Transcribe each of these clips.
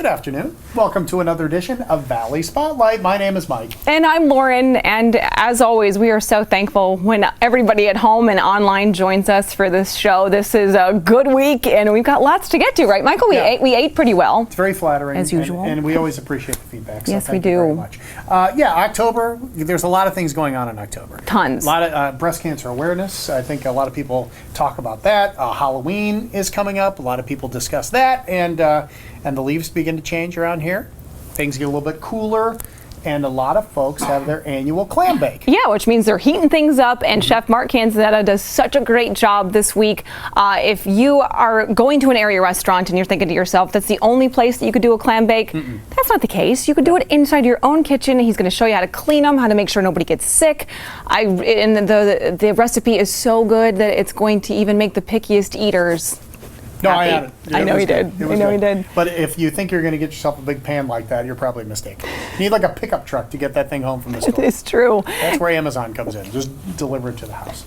Good afternoon. Welcome to another edition of Valley Spotlight. My name is Mike. And I'm Lauren, and as always, we are so thankful when everybody at home and online joins us for this show. This is a good week, and we've got lots to get to, right, Michael? We ate pretty well. It's very flattering. As usual. And we always appreciate the feedback. So yes, thank we you do. very much. October, there's a lot of things going on in October. Tons. A lot of breast cancer awareness. I think a lot of people talk about that. Halloween is coming up. A lot of people discuss that, and the leaves begin to change around here. Things get a little bit cooler, and a lot of folks have their annual clam bake. Yeah, which means they're heating things up, and Chef Mark Canzonetta does such a great job this week. If you are going to an area restaurant and you're thinking to yourself, that's the only place that you could do a clam bake, that's not the case. You could do it inside your own kitchen. He's going to show you how to clean them, how to make sure nobody gets sick. And the recipe is so good that it's going to even make the pickiest eaters No, happy. I had it. I know he did. I know he did. But if you think you're going to get yourself a big pan like that, you're probably mistaken. You need like a pickup truck to get that thing home from the store. It's true. That's where Amazon comes in. Just deliver it to the house.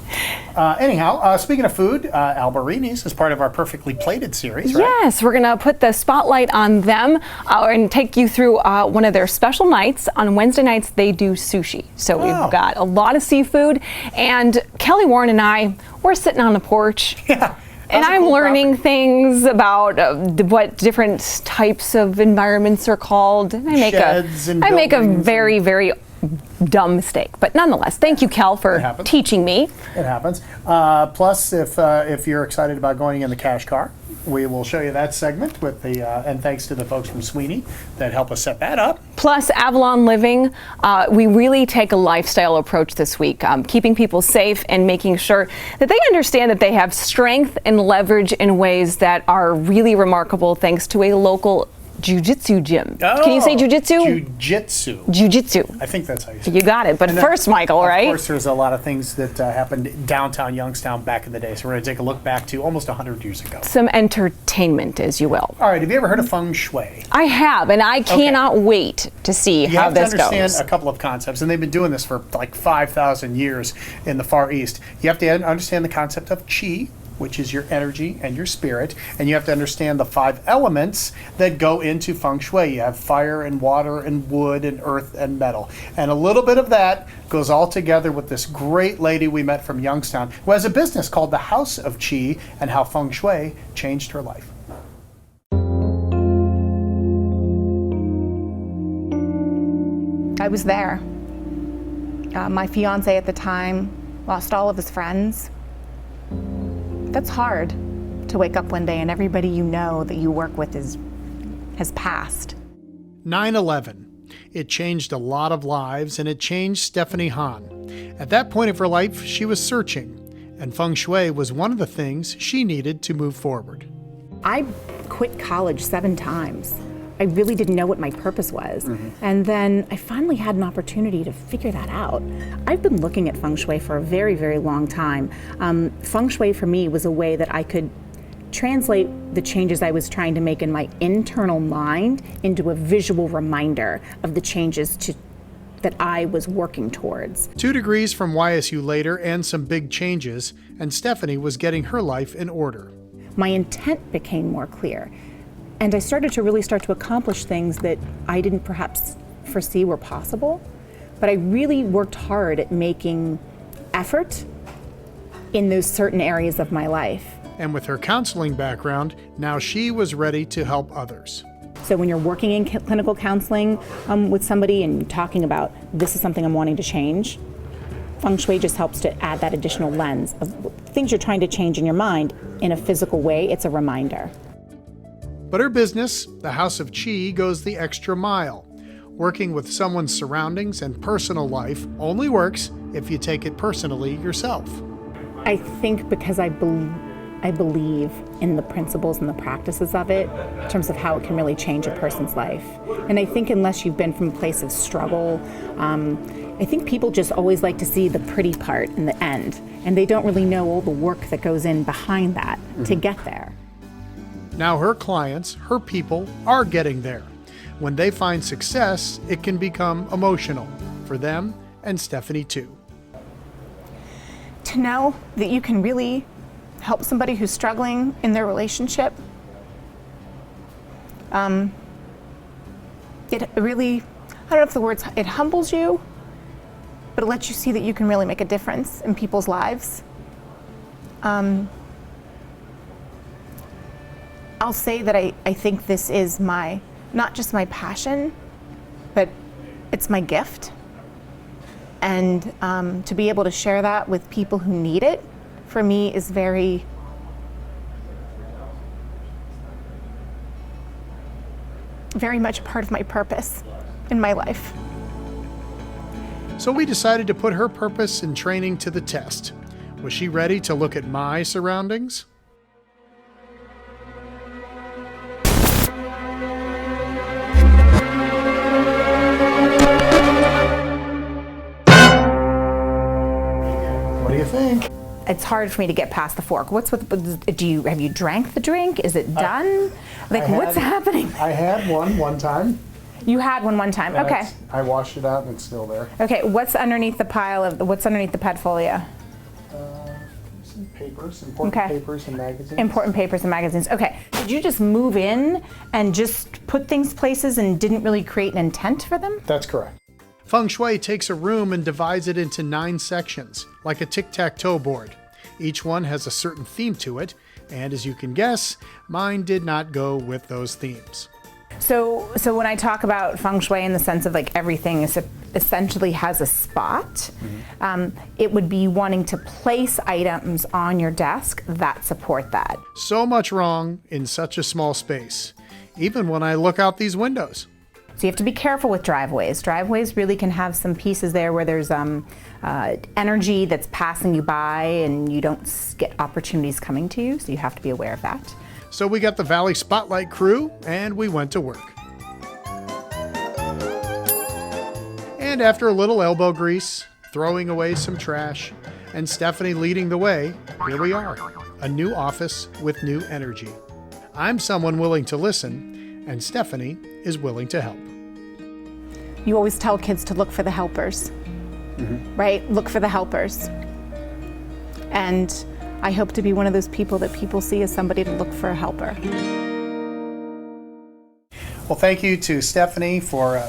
Speaking of food, Alberini's is part of our Perfectly Plated series, right? Yes, we're going to put the spotlight on them and take you through one of their special nights. On Wednesday nights, they do sushi. So we've got a lot of seafood. And Kelly Warren and I, we're sitting on the porch. Yeah. And I'm learning things about what different types of environments are called. And I make a very, very dumb mistake. But nonetheless, thank you, Kel, for teaching me. It happens. Plus, if you're excited about going in the cash car, we will show you that segment with and thanks to the folks from Sweeney that help us set that up. Plus, Avalon Living, we really take a lifestyle approach this week, keeping people safe and making sure that they understand that they have strength and leverage in ways that are really remarkable thanks to a local jiu-jitsu gym. Oh, can you say jiu-jitsu? Jiu-jitsu. Jiu-jitsu. I think that's how you say it. You got it. But first, Michael, right? Of course, there's a lot of things that happened downtown Youngstown back in the day. So we're going to take a look back to almost 100 years ago. Some entertainment, as you will. All right. Have you ever heard of Feng Shui? I have, and I cannot wait to see how this goes. You have to understand a couple of concepts, and they've been doing this for like 5,000 years in the Far East. You have to understand the concept of qi, which is your energy and your spirit, and you have to understand the 5 elements that go into Feng Shui. You have fire and water and wood and earth and metal. And a little bit of that goes all together with this great lady we met from Youngstown who has a business called the House of Qi, and how Feng Shui changed her life. I was there. My fiance at the time lost all of his friends. That's hard, to wake up one day and everybody you know that you work with has passed. 9/11. It changed a lot of lives, and it changed Stephanie Hahn. At that point of her life, she was searching, and Feng Shui was one of the things she needed to move forward. I quit college 7 times. I really didn't know what my purpose was. And then I finally had an opportunity to figure that out. I've been looking at Feng Shui for a very, very long time. Feng Shui for me was a way that I could translate the changes I was trying to make in my internal mind into a visual reminder of the changes that I was working towards. 2 degrees from YSU later and some big changes, and Stephanie was getting her life in order. My intent became more clear. And I started to accomplish things that I didn't perhaps foresee were possible. But I really worked hard at making effort in those certain areas of my life. And with her counseling background, now she was ready to help others. So when you're working in clinical counseling with somebody and talking about, this is something I'm wanting to change, Feng Shui just helps to add that additional lens of things you're trying to change in your mind in a physical way. It's a reminder. But her business, the House of Qi, goes the extra mile. Working with someone's surroundings and personal life only works if you take it personally yourself. I think because I believe in the principles and the practices of it in terms of how it can really change a person's life. And I think unless you've been from a place of struggle, I think people just always like to see the pretty part in the end, and they don't really know all the work that goes in behind that to get there. Now her clients, her people, are getting there. When they find success, it can become emotional for them and Stephanie too. To know that you can really help somebody who's struggling in their relationship, it really, I don't know if the words, it humbles you, but it lets you see that you can really make a difference in people's lives. I'll say that I think this is not just my passion, but it's my gift. And to be able to share that with people who need it, for me, is very much part of my purpose in my life. So we decided to put her purpose and training to the test. Was she ready to look at my surroundings? What do you think? It's hard for me to get past the fork. Have you drank the drink? Is it done? What's happening? I had one time. You had one time. Okay. I washed it out and it's still there. Okay. What's underneath the what's underneath the pedfolia? Some papers, important papers and magazines. Important papers and magazines. Okay. Did you just move in and just put things places and didn't really create an intent for them? That's correct. Feng Shui takes a room and divides it into 9 sections, like a tic-tac-toe board. Each one has a certain theme to it, and as you can guess, mine did not go with those themes. So when I talk about Feng Shui in the sense of everything essentially has a spot, it would be wanting to place items on your desk that support that. So much wrong in such a small space, even when I look out these windows. So you have to be careful with driveways. Driveways really can have some pieces there where there's energy that's passing you by and you don't get opportunities coming to you, so you have to be aware of that. So we got the Valley Spotlight crew and we went to work. And after a little elbow grease, throwing away some trash, and Stephanie leading the way, here we are, a new office with new energy. I'm someone willing to listen, and Stephanie is willing to help. You always tell kids to look for the helpers, right? Look for the helpers. And I hope to be one of those people that people see as somebody to look for a helper. Well, thank you to Stephanie for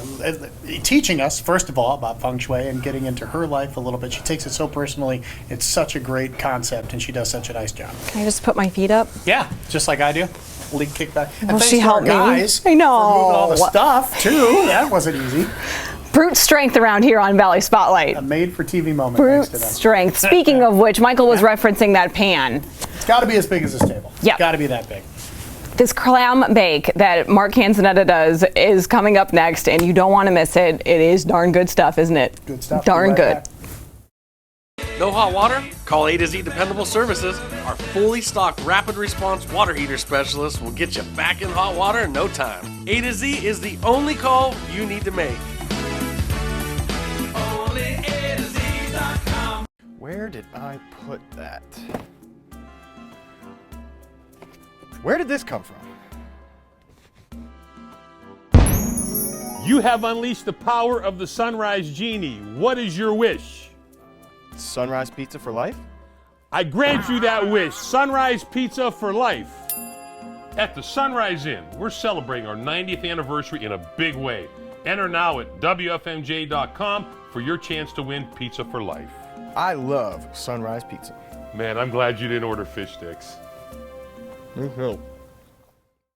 teaching us, first of all, about Feng Shui and getting into her life a little bit. She takes it so personally. It's such a great concept, and she does such a nice job. Can I just put my feet up? Yeah, just like I do. Lead kickback. And Well, thanks she to our helped me. guys I know. for moving all the stuff, too. That wasn't easy. Brute strength around here on Valley Spotlight. A made-for-TV moment, Brute thanks to them. strength. Speaking of which, Michael was referencing that pan. It's got to be as big as this table. Yep. Got to be that big. This clam bake that Mark Canzonetta does is coming up next, and you don't want to miss it. It is darn good stuff, isn't it? Good stuff. Darn Right good. back. No hot water? Call A to Z Dependable Services. Our fully stocked rapid response water heater specialist will get you back in hot water in no time. A to Z is the only call you need to make. Only A to Z.com. Where did I put that? Where did this come from? You have unleashed the power of the Sunrise Genie. What is your wish? Sunrise Pizza for life? I grant you that wish. Sunrise Pizza for life. At the Sunrise Inn, we're celebrating our 90th anniversary in a big way. Enter now at WFMJ.com for your chance to win pizza for life. I love Sunrise Pizza. Man, I'm glad you didn't order fish sticks.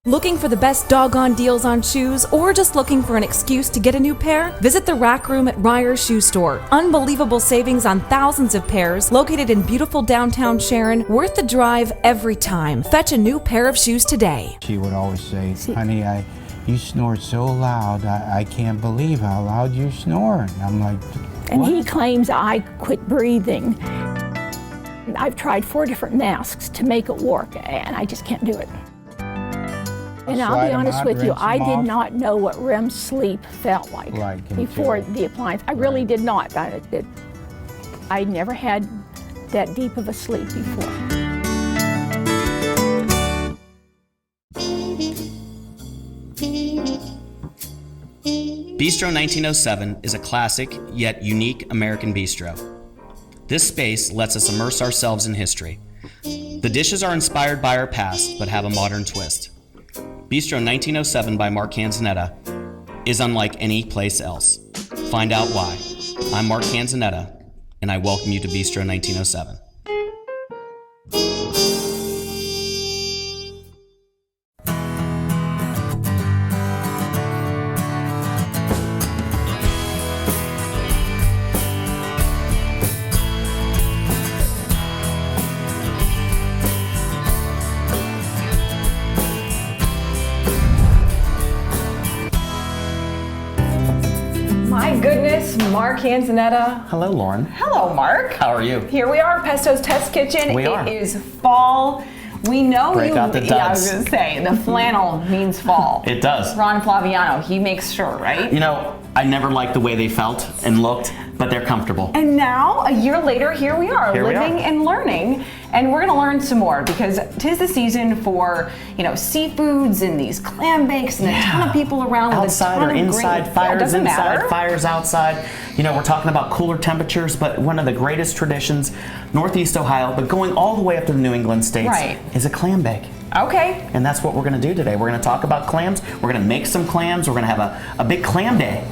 Looking for the best doggone deals on shoes, or just looking for an excuse to get a new pair? Visit the Rack Room at Ryer's Shoe Store. Unbelievable savings on thousands of pairs, located in beautiful downtown Sharon, worth the drive every time. Fetch a new pair of shoes today. She would always say, honey, you snore so loud, I can't believe how loud you snore. And I'm like, what? And he claims I quit breathing. I've tried 4 different masks to make it work, and I just can't do it. And I'll be honest with you, I did not know what REM sleep felt like before the appliance. I really did not. I never had that deep of a sleep before. Bistro 1907 is a classic yet unique American bistro. This space lets us immerse ourselves in history. The dishes are inspired by our past but have a modern twist. Bistro 1907 by Mark Canzonetta is unlike any place else. Find out why. I'm Mark Canzonetta, and I welcome you to Bistro 1907. My goodness, Mark Canzonetta. Hello, Lauren. Hello, Mark. How are you? Here we are, PESTOS Test Kitchen. We are. It is fall. We know Break you. out the Yeah, I was duds. going to say, the flannel means fall. It does. Ron Flaviano, he makes sure, right? You know, I never liked the way they felt and looked, but they're comfortable. And now, a year later, here we are, Here we living are. and learning. And we're going to learn some more because 'tis the season for, seafoods and these clam bakes and a ton of people around Outside with a ton or of inside, great, fires doesn't inside, matter. fires outside. We're talking about cooler temperatures, but one of the greatest traditions, Northeast Ohio, but going all the way up to the New England states, Right. is a clam bake. Okay. And that's what we're going to do today. We're going to talk about clams. We're going to make some clams. We're going to have a big clam day.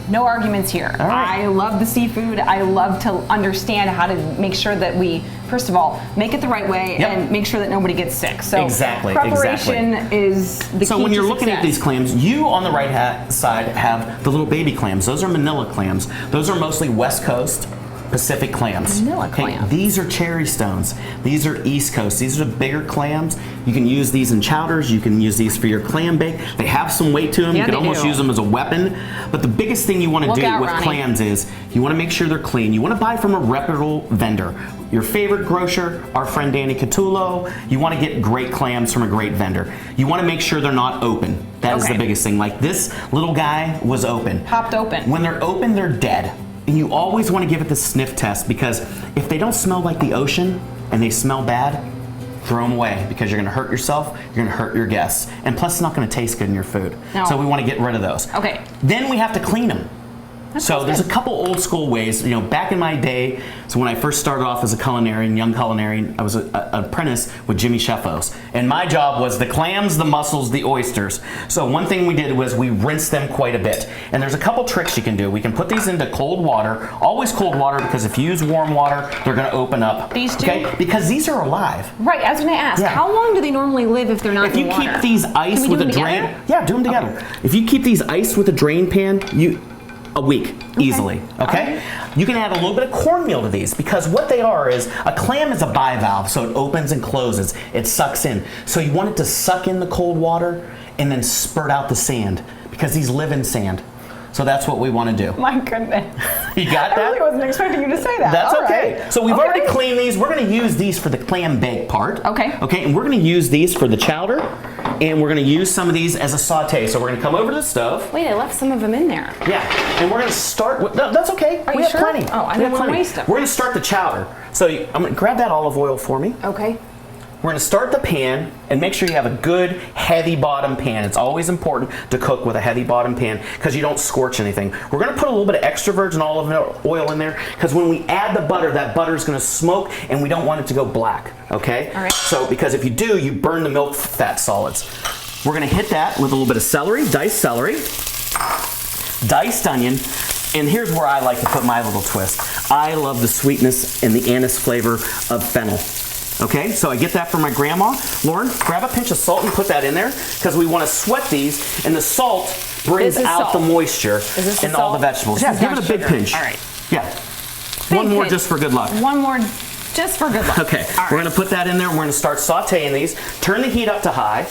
No arguments here. All right. I love the seafood. I love to understand how to make sure that we, first of all, make it the right way Yep. and make sure that nobody gets sick. So Exactly, preparation is the key So when to you're looking at success. these clams, you on the right side have the little baby clams. Those are Manila clams. Those are mostly West Coast Pacific clams. Manila clams. These are cherry stones. These are East Coast. These are the bigger clams. You can use these in chowders. You can use these for your clam bake. They have some weight to them. Yeah, you can they almost do. use them as a weapon. But the biggest thing you want to Look do out, with Ronnie. clams is you want to make sure they're clean. You want to buy from a reputable vendor. Your favorite grocer, our friend Danny Catullo. You want to get great clams from a great vendor. You want to make sure they're not open. That is Okay. the biggest thing. Like this little guy was open. Popped open. When they're open, they're dead. And you always want to give it the sniff test because if they don't smell like the ocean and they smell bad, throw them away because you're going to hurt yourself, you're going to hurt your guests, and plus it's not going to taste good in your food. No. So we want to get rid of those. Okay. Then we have to clean them. So sounds there's good. a couple old school ways. Back in my day, so when I first started off as a young culinarian, I was an apprentice with Jimmy Sheffos. And my job was the clams, the mussels, the oysters. So one thing we did was we rinsed them quite a bit. And there's a couple tricks you can do. We can put these into cold water, always cold water, because if you use warm water, they're going to open up. These two? Okay? Because these are alive. Right, I was going to ask, Yeah. how long do they normally live if they're not If in you water? keep these Can iced we with do a them drain, together? yeah, do them together. If you keep these iced with a drain pan, a week easily. Okay. You can add a little bit of cornmeal to these because what they are is a clam is a bivalve, so it opens and closes. It sucks in. So you want it to suck in the cold water and then spurt out the sand because these live in sand. So that's what we want to do. My goodness. You got I that? really wasn't expecting you to say that. That's All okay. right. So we've Okay. already cleaned these. We're going to use these for the clam bake part. Okay. Okay, and we're going to use these for the chowder, and we're going to use some of these as a saute. So we're going to come over to the stove. Wait, I left some of them in there. Yeah, and we're going to start with, no, that's okay. Are we you have sure? plenty. Oh, I We didn't have wanna plenty. waste them. We're going to start the chowder. So I'm going to grab that olive oil for me. Okay. We're going to start the pan and make sure you have a good heavy bottom pan. It's always important to cook with a heavy bottom pan because you don't scorch anything. We're going to put a little bit of extra virgin olive oil in there because when we add the butter, that butter is going to smoke and we don't want it to go black. Okay? All right. So because if you do, you burn the milk fat solids. We're going to hit that with a little bit of celery, diced onion, and here's where I like to put my little twist. I love the sweetness and the anise flavor of fennel. Okay, so I get that from my grandma. Lauren, grab a pinch of salt and put that in there because we want to sweat these, and the salt brings This is out salt. the moisture this in the all the salt? vegetables. This Yeah, is give not it a big sugar. pinch. All right. Yeah. Big One more pinch. just for good luck. One more just for good luck. Okay, All we're right. going to put that in there. We're going to start sauteing these. Turn the heat up to high,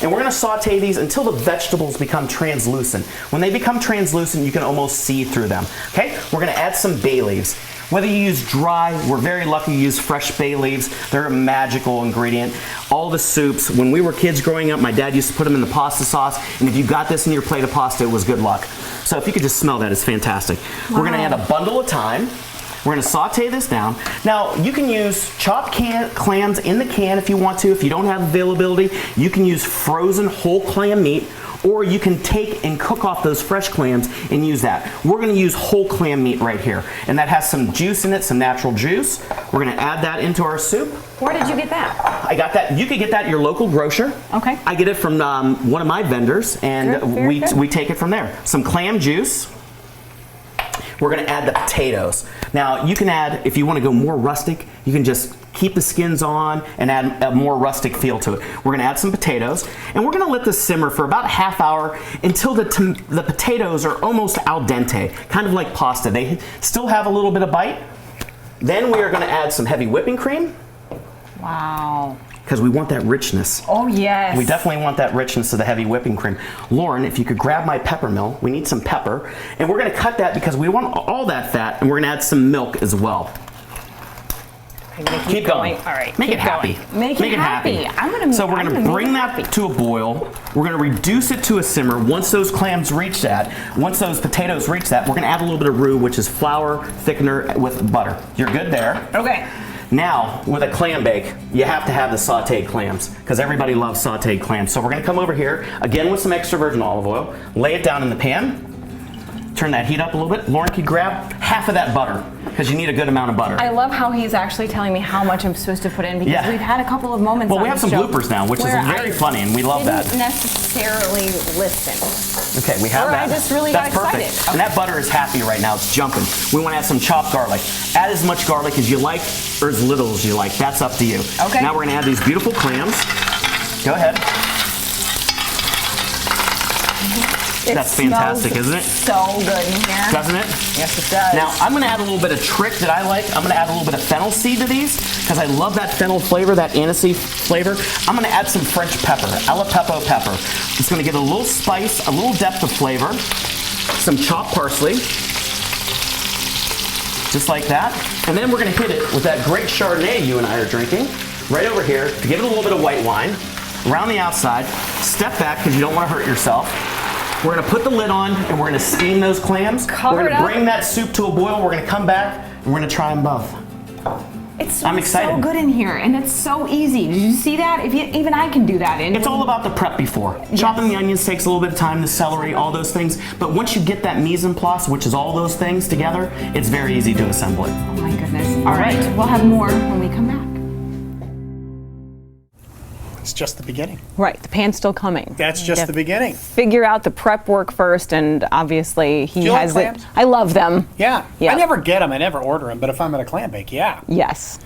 and we're going to saute these until the vegetables become translucent. When they become translucent, you can almost see through them. Okay, we're going to add some bay leaves. Whether you use dry, we're very lucky to use fresh bay leaves. They're a magical ingredient. All the soups, when we were kids growing up, my dad used to put them in the pasta sauce, and if you got this in your plate of pasta, it was good luck. So if you could just smell that, it's fantastic. We're going to add a bundle of thyme. We're going to saute this down. Now, you can use chopped clams in the can if you want to. If you don't have availability, you can use frozen whole clam meat, or you can take and cook off those fresh clams and use that. We're gonna use whole clam meat right here, and that has some juice in it, some natural juice. We're gonna add that into our soup. Where did you get that? I got that. You could get that at your local grocer. Okay. I get it from one of my vendors, and we take it from there. Some clam juice. We're gonna add the potatoes. Now you can add, if you wanna go more rustic, you can just keep the skins on and add a more rustic feel to it. We're gonna add some potatoes, and we're gonna let this simmer for about a half hour until the potatoes are almost al dente, kind of like pasta. They still have a little bit of bite. Then we are gonna add some heavy whipping cream. Wow. Because we want that richness. Oh, yes. We definitely want that richness of the heavy whipping cream. Lauren, if you could grab my pepper mill, we need some pepper, and we're gonna cut that because we want all that fat, and we're gonna add some milk as well. Keep going. All right. Make it happy. Make it happy. So we're gonna bring that to a boil. We're gonna reduce it to a simmer. Once those clams reach that, once those potatoes reach that, we're gonna add a little bit of roux, which is flour thickener with butter. You're good there. Okay. Now, with a clam bake, you have to have the sauteed clams, because everybody loves sauteed clams. So we're gonna come over here, again with some extra virgin olive oil, lay it down in the pan, turn that heat up a little bit. Lauren, could grab half of that butter, because you need a good amount of butter. I love how he's actually telling me how much I'm supposed to put in, because we've had a couple of moments Well, we have some bloopers now, which is very funny, and we love that. Didn't necessarily listen. Okay, we have that. I just really That's got perfect. excited. And that butter is happy right now. It's jumping. We want to add some chopped garlic. Add as much garlic as you like, or as little as you like. That's up to you. Okay. Now we're going to add these beautiful clams. Go ahead. That's fantastic, isn't it? So good in here. Doesn't it? Yes, it does. Now, I'm going to add a little bit of trick that I like. I'm going to add a little bit of fennel seed to these, because I love that fennel flavor, that aniseed flavor. I'm going to add some French pepper, Aleppo pepper. It's going to give it a little spice, a little depth of flavor. Some chopped parsley. Just like that. And then we're going to hit it with that great Chardonnay you and I are drinking. Right over here, to give it a little bit of white wine. Around the outside. Step back, because you don't want to hurt yourself. We're gonna put the lid on and we're gonna steam those clams. We're gonna bring that soup to a boil. We're gonna come back and we're gonna try them both. I'm excited. So good in here, and it's so easy. Did you see that? Even I can do that. It's all about the prep before. Yes. Chopping the onions takes a little bit of time, the celery, all those things. But once you get that mise en place, which is all those things together, it's very easy to assemble it. Oh my goodness. All right, we'll have more when we come back. It's just the beginning. Right, the pan's still coming. That's just the beginning. Figure out the prep work first, and obviously he has like clams? it. I love them. Yeah. I never get them. I never order them. But if I'm at a clam bake, Yes.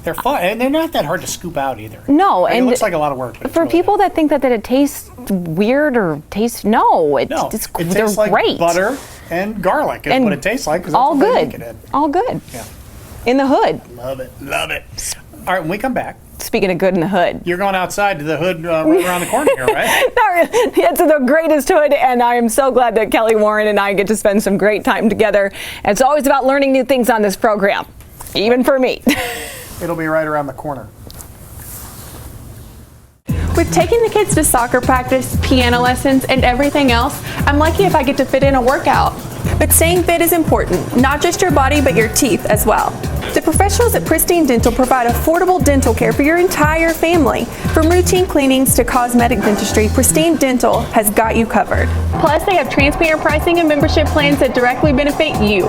They're fun, and they're not that hard to scoop out either. No, and it looks like a lot of work. But for people that think that it tastes weird or tastes they're tastes like great. Butter and garlic is what it tastes like. Because all that's what good. they make it in. All good. Yeah. In the hood. Love it. Love it. All right, when we come back. Speaking of good in the hood. You're going outside to the hood right around the corner here, right? It's the greatest hood, and I am so glad that Kelly Warren and I get to spend some great time together. It's always about learning new things on this program, even for me. It'll be right around the corner. With taking the kids to soccer practice, piano lessons, and everything else, I'm lucky if I get to fit in a workout. But staying fit is important, not just your body, but your teeth as well. The professionals at Pristine Dental provide affordable dental care for your entire family. From routine cleanings to cosmetic dentistry, Pristine Dental has got you covered. Plus, they have transparent pricing and membership plans that directly benefit you,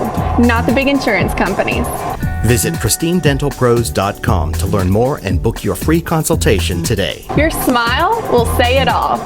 not the big insurance companies. Visit pristinedentalpros.com to learn more and book your free consultation today. Your smile will say it all.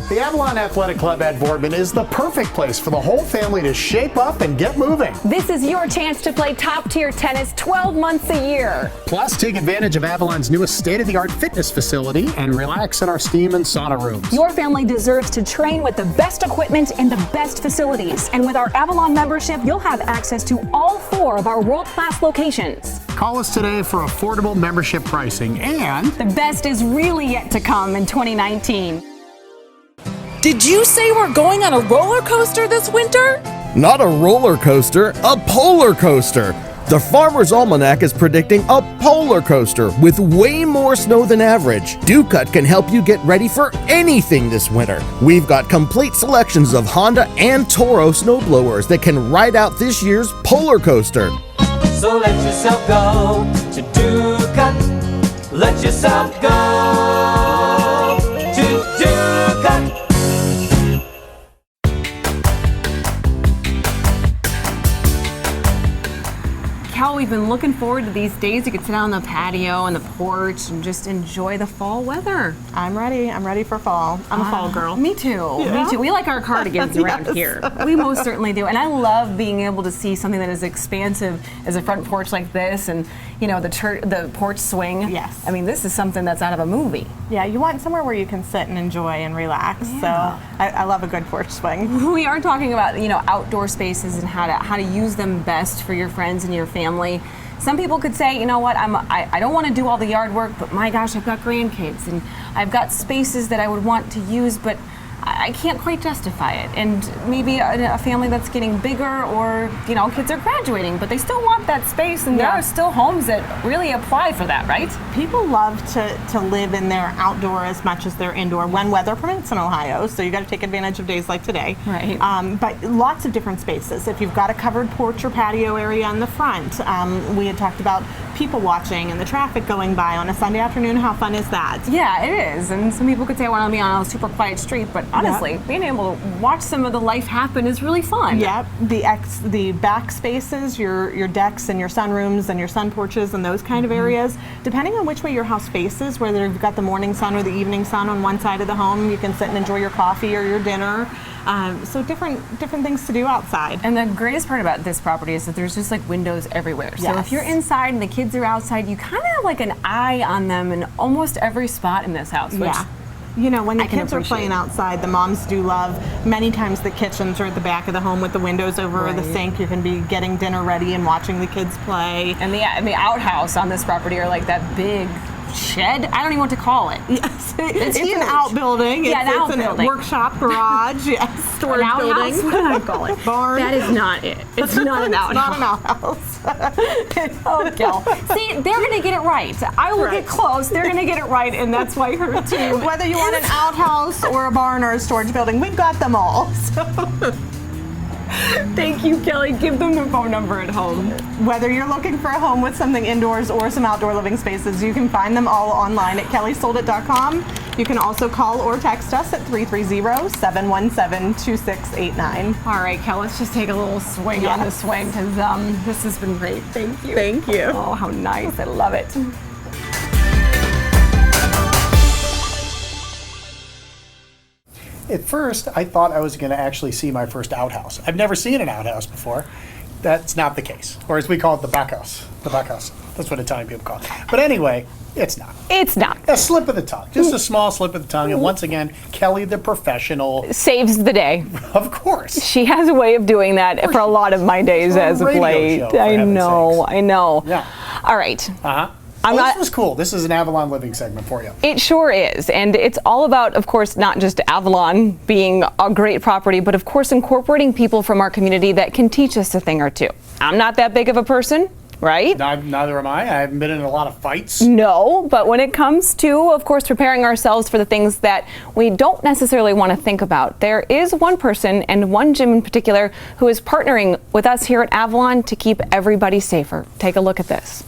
The Avalon Athletic Club at Boardman is the perfect place for the whole family to shape up and get moving. This is your chance to play top-tier tennis 12 months a year. Plus, take advantage of Avalon's newest state-of-the-art fitness facility and relax in our steam and sauna rooms. Your family deserves to train with the best equipment and the best facilities. And with our Avalon membership, you'll have access to all 4 of our world-class locations. Call us today for affordable membership pricing, and the best is really yet to come in 2019. Did you say we're going on a roller coaster this winter? Not a roller coaster, a polar coaster. The Farmer's Almanac is predicting a polar coaster with way more snow than average. Ducut can help you get ready for anything this winter. We've got complete selections of Honda and Toro snowblowers that can ride out this year's polar coaster. So let yourself go to Ducut. Let yourself go to Ducut. Cal, we've been looking forward to these days. You could sit out on the patio and the porch and just enjoy the fall weather. I'm ready. I'm ready for fall. I'm a fall girl. Me too. Yeah. Me too. We like our cardigans around here. We most certainly do. And I love being able to see something that is expansive as a front porch like this, and you know, the porch swing. Yes. I mean, this is something that's out of a movie. Yeah, you want somewhere where you can sit and enjoy and relax. Yeah. So I love a good porch swing. We are talking about, you know, outdoor spaces and how to use them best for your friends and your family. Some people could say, you know what, I don't want to do all the yard work, but my gosh, I've got grandkids and I've got spaces that I would want to use, but I can't quite justify it. And maybe a family that's getting bigger, or you know, kids are graduating, but they still want that space, and there are still homes that really apply for that, right? People love to live in their outdoor as much as their indoor when weather permits in Ohio. So you got to take advantage of days like today. Right. But lots of different spaces. If you've got a covered porch or patio area in the front, we had talked about people watching and the traffic going by on a Sunday afternoon. How fun is that? Yeah, it is. And some people could say I want to be on a super quiet street, but honestly, being able to watch some of the life happen is really fun. Yep. The back spaces, your decks and your sunrooms and your sun porches and those kind of areas, depending on which way your house faces, whether you've got the morning sun or the evening sun on one side of the home, you can sit and enjoy your coffee or your dinner. So different things to do outside. And the greatest part about this property is that there's just like windows everywhere. So Yes. if you're inside and the kids are outside, you kind of have like an eye on them in almost every spot in this house. Which Yeah. You know, when the I can kids are playing appreciate. outside, the moms do love, many times the kitchens are at the back of the home with the windows over the Right. sink. You can be getting dinner ready and watching the kids play. And the outhouse on this property are like that big shed. I don't even know what to call it. Yes, it's huge. an outbuilding. Yeah, an It's outbuilding. a workshop, garage, yes, storage An outhouse? building. What did I call it? Barn. That is not it. It's not an outhouse. Not an outhouse. Oh, Gil. See, they're going to get it right. I will get close. They're going to get it right, and that's why her team. Whether you want an outhouse or a barn or a storage building, we've got them all. So. Thank you, Kelly. Give them the phone number at home. Whether you're looking for a home with something indoors or some outdoor living spaces, you can find them all online at kellysoldit.com. You can also call or text us at 330-717-2689. All right, Kel, let's just take a little swing on the swing, because this has been great. Thank you. Thank you. Oh, how nice. I love it. At first, I thought I was going to actually see my first outhouse. I've never seen an outhouse before. That's not the case. Or as we call it, the back house. The back house. That's what Italian people call it. But anyway, it's not. It's not. A slip of the tongue. Just a small slip of the tongue. And once again, Kelly, the professional. Saves the day. Of course. She has a way of doing that for a lot of my days For a as of radio late. show, for I heaven's know. sakes. I know. Yeah. All right. Uh-huh. This was cool. This is an Avalon living segment for you. It sure is. And it's all about, of course, not just Avalon being a great property, but of course incorporating people from our community that can teach us a thing or two. I'm not that big of a person, right? Neither am I. I haven't been in a lot of fights. No, but when it comes to, of course, preparing ourselves for the things that we don't necessarily want to think about, there is one person and one gym in particular who is partnering with us here at Avalon to keep everybody safer. Take a look at this.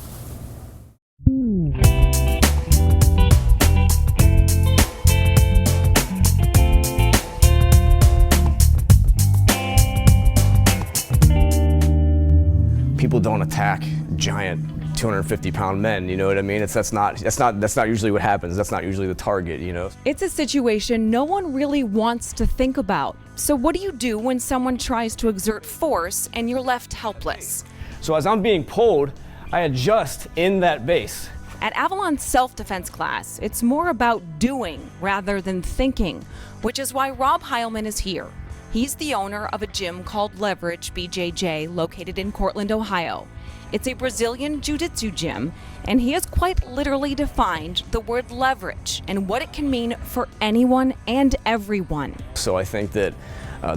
People don't attack giant 250-pound men, you know what I mean? That's not usually what happens. That's not usually the target, you know. It's a situation no one really wants to think about. So what do you do when someone tries to exert force and you're left helpless? So as I'm being pulled, I adjust in that base. At Avalon's self-defense class, it's more about doing rather than thinking, which is why Rob Heilman is here. He's the owner of a gym called Leverage BJJ located in Cortland, Ohio. It's a Brazilian jiu-jitsu gym, and he has quite literally defined the word leverage and what it can mean for anyone and everyone. So I think that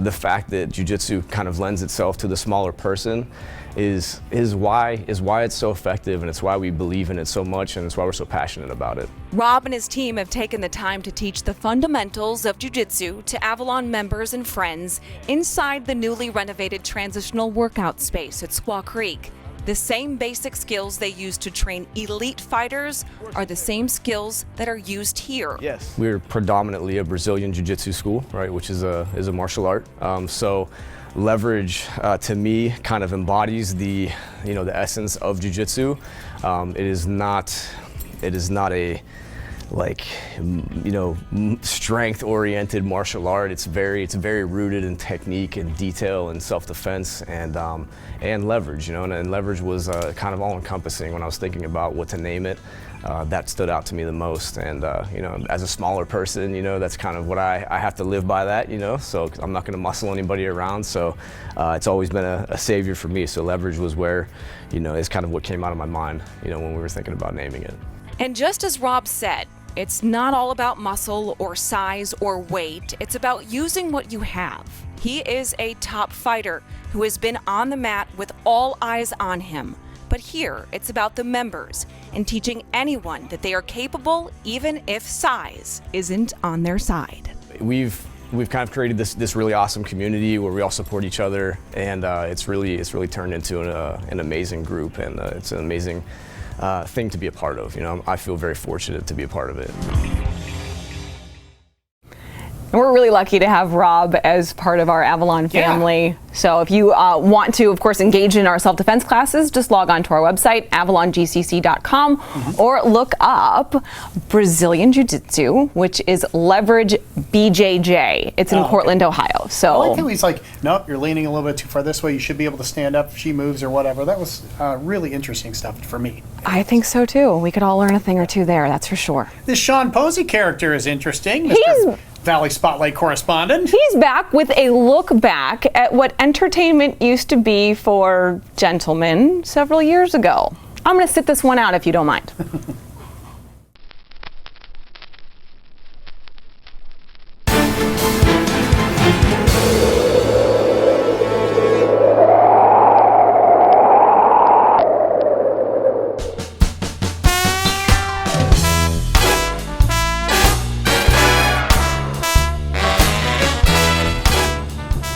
the fact that jiu-jitsu kind of lends itself to the smaller person is why it's so effective, and it's why we believe in it so much, and it's why we're so passionate about it. Rob and his team have taken the time to teach the fundamentals of jiu-jitsu to Avalon members and friends inside the newly renovated transitional workout space at Squaw Creek. The same basic skills they use to train elite fighters are the same skills that are used here. Yes. We're predominantly a Brazilian jiu-jitsu school, right, which is a martial art. So leverage to me kind of embodies the essence of jiu-jitsu. It is not a strength-oriented martial art. It's very rooted in technique and detail and self-defense and leverage. And leverage was kind of all-encompassing when I was thinking about what to name it. That stood out to me the most. And as a smaller person, that's kind of what I have to live by that. So I'm not going to muscle anybody around. So it's always been a savior for me. So leverage was where is kind of what came out of my mind. When we were thinking about naming it. And just as Rob said, it's not all about muscle or size or weight. It's about using what you have. He is a top fighter who has been on the mat with all eyes on him. But here, it's about the members and teaching anyone that they are capable, even if size isn't on their side. We've kind of created this really awesome community where we all support each other, and it's really turned into an amazing group, and it's an amazing thing to be a part of. I feel very fortunate to be a part of it. And we're really lucky to have Rob as part of our Avalon family. Yeah. So if you want to, of course, engage in our self-defense classes, just log on to our website, avalongcc.com, or look up Brazilian Jiu-Jitsu, which is Leverage BJJ. It's in Portland, Ohio. So I like how he's like, nope, you're leaning a little bit too far this way. You should be able to stand up if she moves or whatever. That was really interesting stuff for me. I think so, too. We could all learn a thing or two there, that's for sure. This Sean Posey character is interesting. Mr. Valley Spotlight correspondent. He's back with a look back at what entertainment used to be for gentlemen several years ago. I'm going to sit this one out if you don't mind.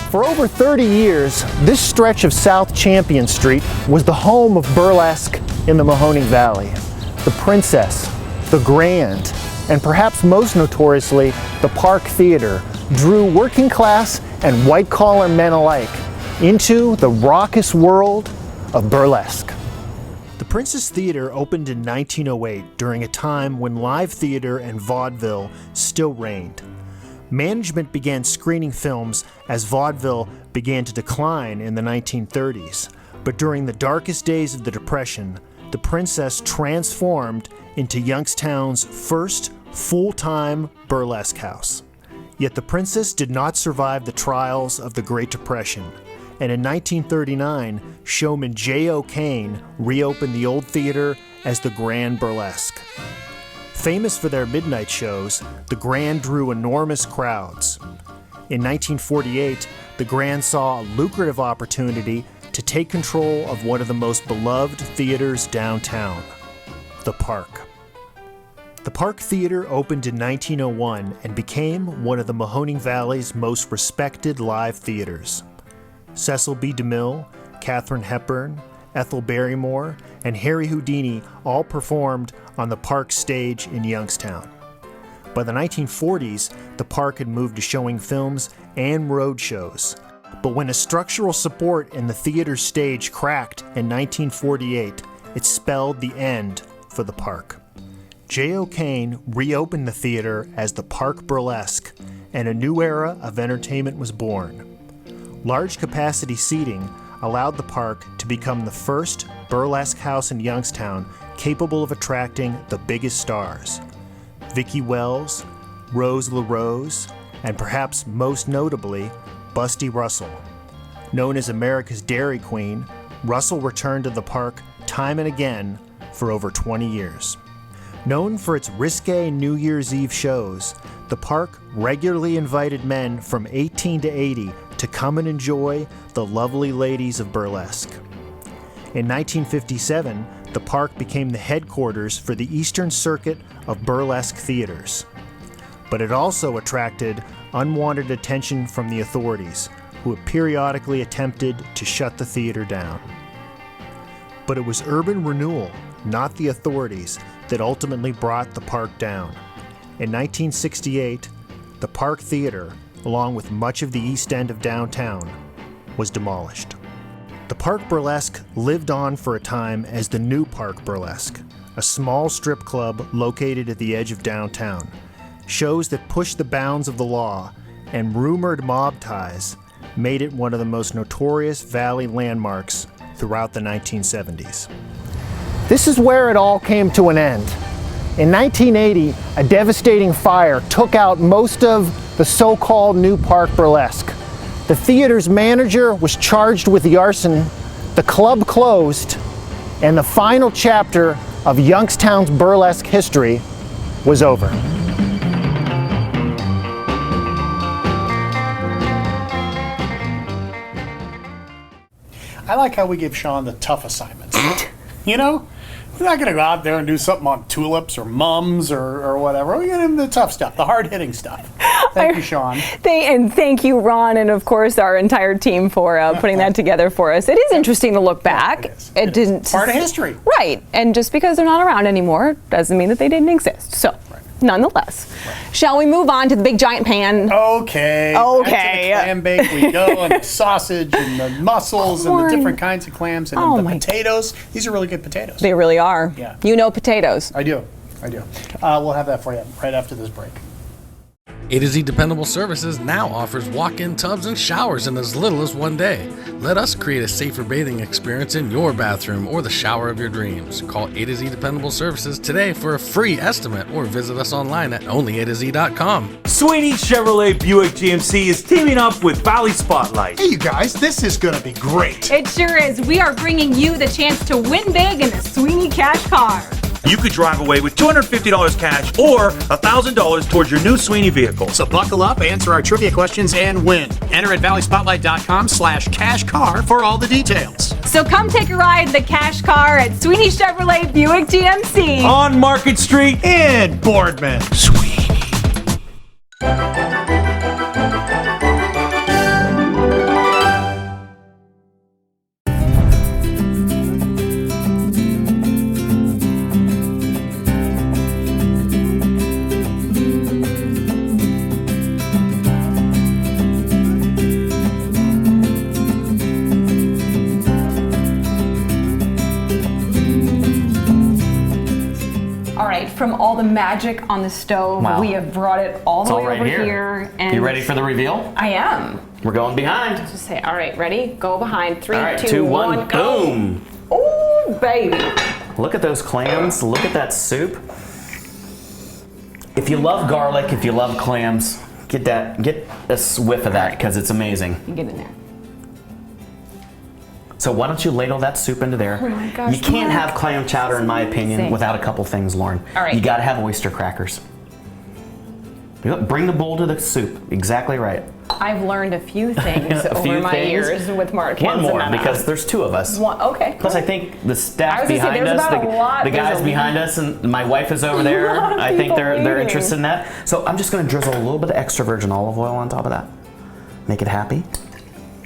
For over 30 years, this stretch of South Champion Street was the home of burlesque in the Mahoning Valley. The Princess, the Grand, and perhaps most notoriously, the Park Theater drew working class and white-collar men alike into the raucous world of burlesque. The Princess Theater opened in 1908 during a time when live theater and vaudeville still reigned. Management began screening films as vaudeville began to decline in the 1930s, but during the darkest days of the Depression, the Princess transformed into Youngstown's first full-time burlesque house. Yet the Princess did not survive the trials of the Great Depression, and in 1939, showman J.O. Kane reopened the old theater as the Grand Burlesque. Famous for their midnight shows, the Grand drew enormous crowds. In 1948, the Grand saw a lucrative opportunity to take control of one of the most beloved theaters downtown, the Park. The Park Theater opened in 1901 and became one of the Mahoning Valley's most respected live theaters. Cecil B. DeMille, Katharine Hepburn, Ethel Barrymore, and Harry Houdini all performed on the Park stage in Youngstown. By the 1940s, the Park had moved to showing films and road shows. But when a structural support in the theater stage cracked in 1948, it spelled the end for the Park. J.O. Kane reopened the theater as the Park Burlesque, and a new era of entertainment was born. Large capacity seating allowed the Park to become the first burlesque house in Youngstown capable of attracting the biggest stars. Vicki Wells, Rose LaRose, and perhaps most notably, Busty Russell. Known as America's Dairy Queen, Russell returned to the Park time and again for over 20 years. Known for its risque New Year's Eve shows, the Park regularly invited men from 18 to 80 to come and enjoy the lovely ladies of burlesque. In 1957, the park became the headquarters for the Eastern Circuit of burlesque theaters. But it also attracted unwanted attention from the authorities, who had periodically attempted to shut the theater down. But it was urban renewal, not the authorities, that ultimately brought the park down. In 1968, the Park Theater, along with much of the east end of downtown, was demolished. The Park Burlesque lived on for a time as the New Park Burlesque, a small strip club located at the edge of downtown. Shows that pushed the bounds of the law and rumored mob ties made it one of the most notorious Valley landmarks throughout the 1970s. This is where it all came to an end. In 1980, a devastating fire took out most of the so-called New Park Burlesque. The theater's manager was charged with the arson, the club closed, and the final chapter of Youngstown's burlesque history was over. I like how we give Sean the tough assignments. You know? We're not going to go out there and do something on tulips or mums or whatever. We get him the tough stuff, the hard-hitting stuff. Thank you, Sean. And thank you, Ron, and of course our entire team for putting that together for us. It is interesting to look back. It didn't. Part of history. Right. And just because they're not around anymore doesn't mean that they didn't exist. So, nonetheless, shall we move on to the big giant pan? Okay. Okay. Back to the clam bake we go, and the sausage and the mussels and the different kinds of clams and the potatoes. These are really good potatoes. They really are. Yeah. You know potatoes. I do. We'll have that for you right after this break. A to Z Dependable Services now offers walk-in tubs and showers in as little as 1 day. Let us create a safer bathing experience in your bathroom or the shower of your dreams. Call A to Z Dependable Services today for a free estimate or visit us online at onlyatoz.com. Sweeney Chevrolet Buick GMC is teaming up with Valley Spotlight. Hey, you guys, this is going to be great. It sure is. We are bringing you the chance to win big in the Sweeney Cash Car. You could drive away with $250 cash or $1,000 towards your new Sweeney vehicle. So buckle up, answer our trivia questions, and win. Enter at valleyspotlight.com/cash-car for all the details. So come take a ride in the Cash Car at Sweeney Chevrolet Buick GMC. On Market Street in Boardman. From all the magic on the stove, we have brought it all the way right over here. And you ready for the reveal? I am. We're going behind. Just say, all right, ready? Go behind. 3, all right, 2, 1, go. Boom. Ooh, baby. Look at those clams. Look at that soup. If you love garlic, if you love clams, get a whiff of that because it's amazing. You get in there. So why don't you ladle that soup into there? Oh my gosh, you can't Mark. have clam chowder, in my opinion, without a couple things, Lauren. All right. You gotta have oyster crackers. Bring the bowl to the soup. Exactly right. I've learned a few things over my years with Mark Canzonetta. One more, because there's 2 of us. Okay. Plus, I think the staff I was gonna say, behind there's us, about a lot. the guys There's a behind us, and my wife is over there. lot of I think people they're leaving. interested in that. So I'm just gonna drizzle a little bit of extra virgin olive oil on top of that. Make it happy.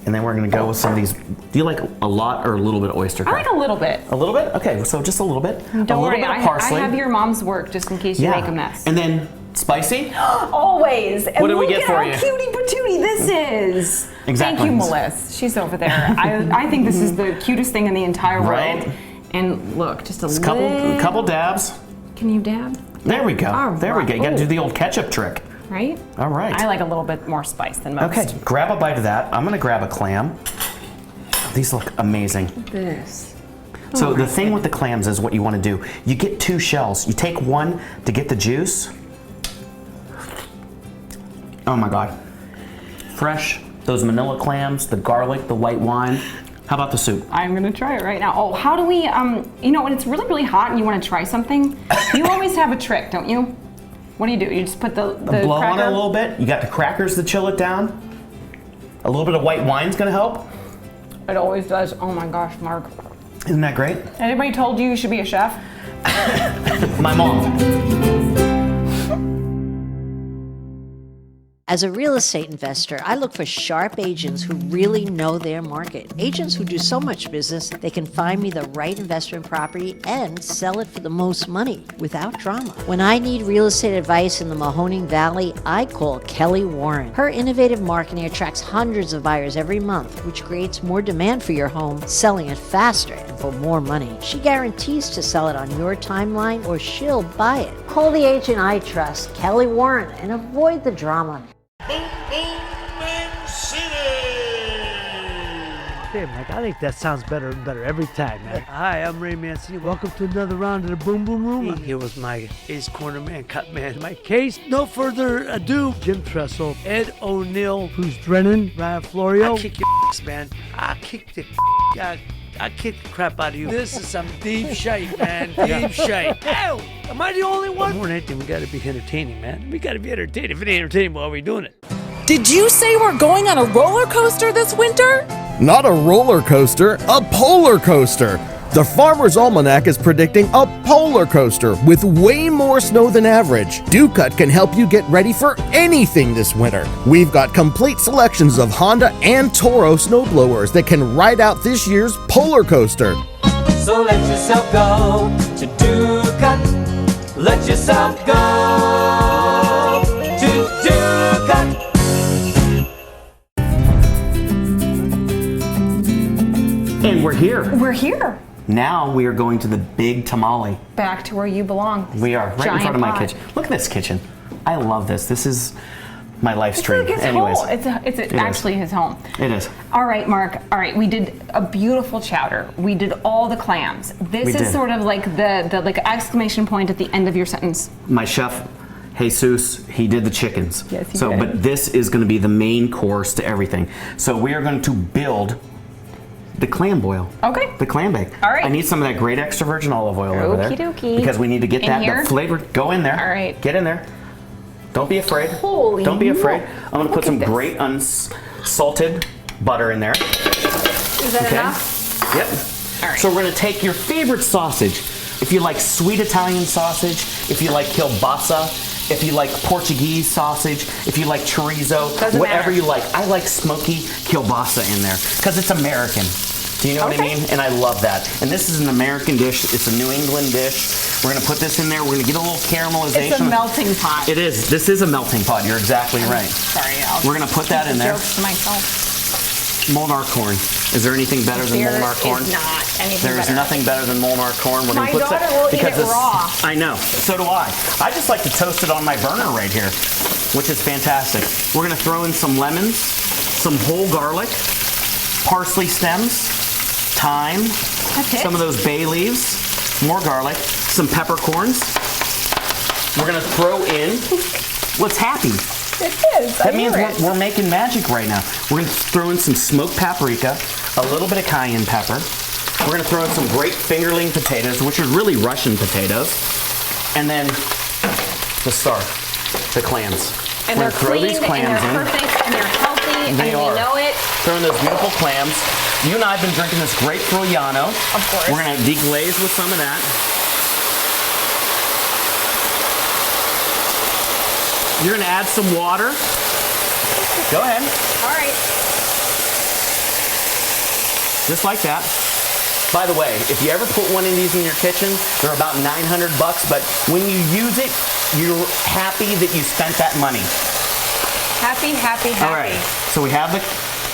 And then we're gonna go with some of these. Do you like a lot or a little bit of oyster I cracker? like a little bit. A little bit? Okay, so just a little bit. Don't worry, bit of I parsley. have your mom's work just in case you make a mess. And then spicy? Always. What did we get for you? Look at how cutie patootie this is. Exactly. Thank you, Melissa. She's over there. I think this is the cutest thing in the entire world. Right? And look, just a couple dabs. Can you dab? There we go. All there we go. You gotta right. do the old ketchup trick. Right? All right. I like a little bit more spice than most. Okay, grab a bite of that. I'm gonna grab a clam. These look amazing. Look at this. So the thing with the clams is what you want to do. You get 2 shells. You take one to get the juice. Oh my God. Fresh, those manila clams, the garlic, the white wine. How about the soup? I'm gonna try it right now. Oh, how do we, you know, when it's really, really hot and you wanna try something, you always have a trick, don't you? What do? You just put the blow cracker? on it a little bit. You got the crackers to chill it down. A little bit of white wine's gonna help. It always does. Oh my gosh, Mark. Isn't that great? Anybody told you should be a chef? My mom. As a real estate investor, I look for sharp agents who really know their market. Agents who do so much business, they can find me the right investment property and sell it for the most money without drama. When I need real estate advice in the Mahoning Valley, I call Kelly Warren. Her innovative marketing attracts hundreds of buyers every month, which creates more demand for your home, selling it faster and for more money. She guarantees to sell it on your timeline or she'll buy it. Call the agent I trust, Kelly Warren, and avoid the drama. Hey, Mike, I think that sounds better and better every time, man. Hi, I'm Ray Mancini. Welcome to another round of the Boom Boom Room. I'm here with my ace corner man, cut man, Mike Case. No further ado, Jim Tressel, Ed O'Neill, who's Drennan, Ryan Florio. I'll kick your ass, man. I'll kick the I kick the crap out of you. This is some deep shite, man. Deep shite. Ow! Am I the only one? More than anything, we gotta be entertaining, man. We gotta be entertaining. If it ain't entertaining, why are we doing it? Did you say we're going on a roller coaster this winter? Not a roller coaster, a polar coaster. The Farmer's Almanac is predicting a polar coaster with way more snow than average. Ducut can help you get ready for anything this winter. We've got complete selections of Honda and Toro snowblowers that can ride out this year's polar coaster. So let yourself go to Ducut. Let yourself go to Ducut. And we're here. We're here. Now we are going to the big tamale. Back to where you belong. We are, right in front of my kitchen. Look at this kitchen. I love this. This is my live stream. Like his Anyways. home. It's actually his home. It is. All right, Mark. All right, we did a beautiful chowder. We did all the clams. This is sort of like the like exclamation point at the end of your sentence. My chef, Jesus, he did the chickens. Yes, he did. But this is going to be the main course to everything. So we are going to build the clam boil. Okay. The clam bake. All right. I need some of that great extra virgin olive oil over there. Okie dokie. Because we need to get that here? flavor. Go in there. All right. Get in there. Don't be afraid. Holy Don't be afraid. I'm going to put some this. great unsalted butter in there. Is that enough? Yep. All right. So we're going to take your favorite sausage. If you like sweet Italian sausage, if you like kielbasa, if you like Portuguese sausage, if you like chorizo, whatever you like. I like smoky kielbasa in there because it's American. Do you know what I mean? And I love that. And this is an American dish. It's a New England dish. We're going to put this in there. We're going to get a little caramelization. It's a melting pot. It is. This is a melting pot. You're exactly right. Sorry, We're going to put that in there. Jokes to myself. Molnar corn. Is there anything better than Molnar corn? There is not anything There is better. nothing better than Molnar corn. We're My gonna put daughter will eat it raw. I know. So do I. I just like to toast it on my burner right here, which is fantastic. We're going to throw in some lemons, some whole garlic, parsley stems, thyme, some of those bay leaves, more garlic, some peppercorns. We're going to throw in what's happy. It is. That means we're making magic right now. We're going to throw in some smoked paprika, a little bit of cayenne pepper. We're going to throw in some great fingerling potatoes, which are really Russian potatoes. And then the star, the clams. And we're they're throw clean, these clams and they're in. perfect, and they're healthy, They and are. we know it. Throw in those beautiful clams. You and I have been drinking this great Friuliano. Of course. We're going to deglaze with some of that. You're going to add some water. Go ahead. All right. Just like that. By the way, if you ever put one of these in your kitchen, they're about $900, but when you use it, you're happy that you spent that money. Happy, happy, happy. All right, so we have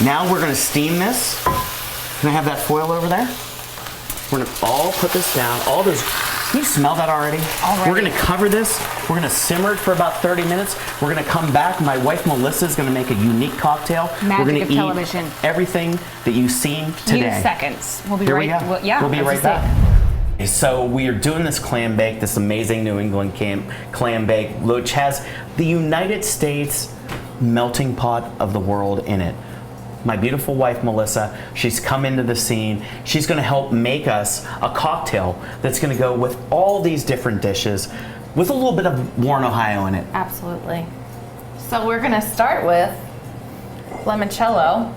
now we're gonna steam this. Can I have that foil over there? We're gonna all put this down, all those, can you smell that already? Already. We're gonna cover this, we're gonna simmer it for about 30 minutes. We're gonna come back, my wife Melissa is gonna make a unique cocktail. Magic we're gonna of eat television. Everything that you've seen today. Few seconds. We'll be Here right. we go. Well, yeah, we'll be this right is back. So we are doing this clam bake, this amazing New England clam bake, which has the United States melting pot of the world in it. My beautiful wife Melissa, she's come into the scene. She's going to help make us a cocktail that's going to go with all these different dishes with a little bit of Warren, Ohio in it. Absolutely. So we're gonna start with limoncello.